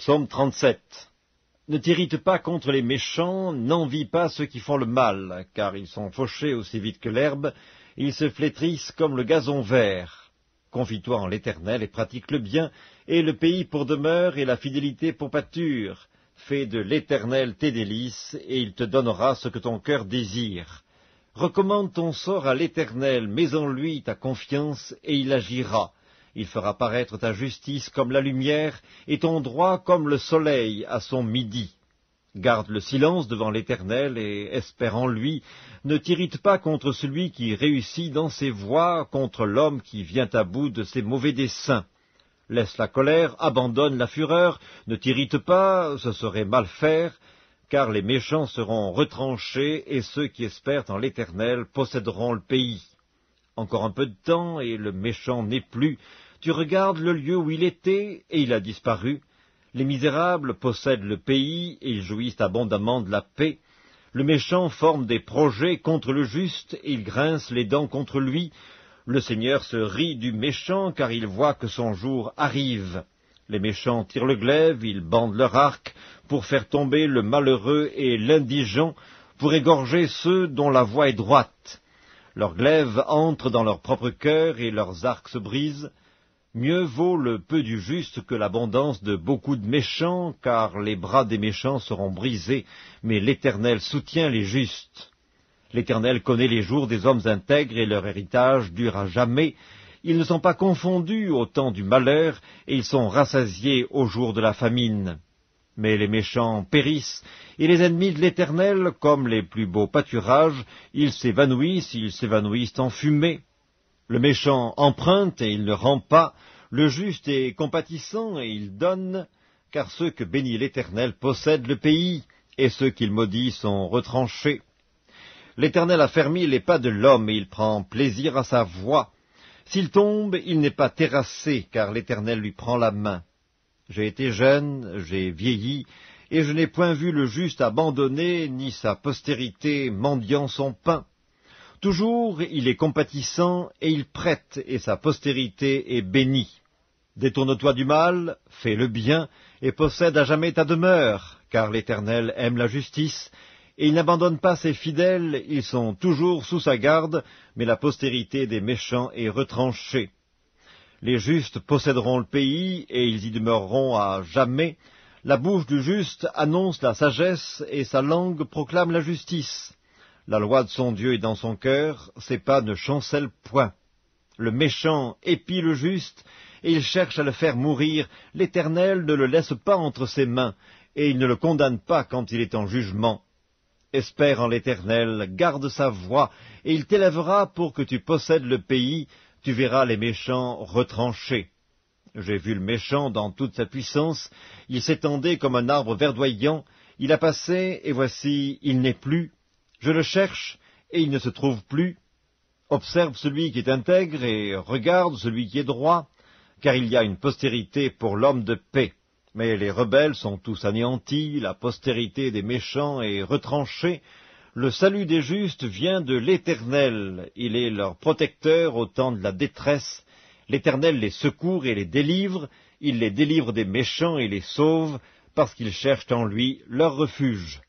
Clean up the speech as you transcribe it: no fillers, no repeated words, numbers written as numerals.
Psaume 37. Ne t'irrite pas contre les méchants, n'envie pas ceux qui font le mal, car ils sont fauchés aussi vite que l'herbe, ils se flétrissent comme le gazon vert. Confie-toi en l'Éternel et pratique le bien, et le pays pour demeure et la fidélité pour pâture. Fais de l'Éternel tes délices, et il te donnera ce que ton cœur désire. Recommande ton sort à l'Éternel, mets en lui ta confiance, et il agira. Il fera paraître ta justice comme la lumière, et ton droit comme le soleil à son midi. Garde le silence devant l'Éternel, et espère en lui. Ne t'irrite pas contre celui qui réussit dans ses voies, contre l'homme qui vient à bout de ses mauvais desseins. Laisse la colère, abandonne la fureur, ne t'irrite pas, ce serait mal faire, car les méchants seront retranchés, et ceux qui espèrent en l'Éternel posséderont le pays. Encore un peu de temps, et le méchant n'est plus. Tu regardes le lieu où il était, et il a disparu. Les misérables possèdent le pays, et ils jouissent abondamment de la paix. Le méchant forme des projets contre le juste, et il grince les dents contre lui. Le Seigneur se rit du méchant, car il voit que son jour arrive. Les méchants tirent le glaive, ils bandent leur arc, pour faire tomber le malheureux et l'indigent, pour égorger ceux dont la voie est droite. Leurs glaives entrent dans leur propre cœur, et leurs arcs se brisent. Mieux vaut le peu du juste que l'abondance de beaucoup de méchants, car les bras des méchants seront brisés, mais l'Éternel soutient les justes. L'Éternel connaît les jours des hommes intègres, et leur héritage dure à jamais. Ils ne sont pas confondus au temps du malheur, et ils sont rassasiés au jour de la famine. Mais les méchants périssent, et les ennemis de l'Éternel, comme les plus beaux pâturages, ils s'évanouissent en fumée. Le méchant emprunte et il ne rend pas, le juste est compatissant et il donne, car ceux que bénit l'Éternel possèdent le pays, et ceux qu'il maudit sont retranchés. L'Éternel a fermé les pas de l'homme, et il prend plaisir à sa voie. S'il tombe, il n'est pas terrassé, car l'Éternel lui prend la main. J'ai été jeune, j'ai vieilli, et je n'ai point vu le juste abandonné, ni sa postérité mendiant son pain. Toujours il est compatissant, et il prête, et sa postérité est bénie. Détourne-toi du mal, fais le bien, et possède à jamais ta demeure, car l'Éternel aime la justice, et il n'abandonne pas ses fidèles, ils sont toujours sous sa garde, mais la postérité des méchants est retranchée. Les justes posséderont le pays, et ils y demeureront à jamais. La bouche du juste annonce la sagesse, et sa langue proclame la justice. La loi de son Dieu est dans son cœur, ses pas ne chancellent point. Le méchant épie le juste, et il cherche à le faire mourir. L'Éternel ne le laisse pas entre ses mains, et il ne le condamne pas quand il est en jugement. Espère en l'Éternel, garde sa voie, et il t'élèvera pour que tu possèdes le pays, tu verras les méchants retranchés. J'ai vu le méchant dans toute sa puissance, il s'étendait comme un arbre verdoyant, il a passé, et voici, il n'est plus. Je le cherche, et il ne se trouve plus. Observe celui qui est intègre, et regarde celui qui est droit, car il y a une postérité pour l'homme de paix. Mais les rebelles sont tous anéantis, la postérité des méchants est retranchée. Le salut des justes vient de l'Éternel, il est leur protecteur au temps de la détresse. L'Éternel les secourt et les délivre, il les délivre des méchants et les sauve, parce qu'ils cherchent en lui leur refuge.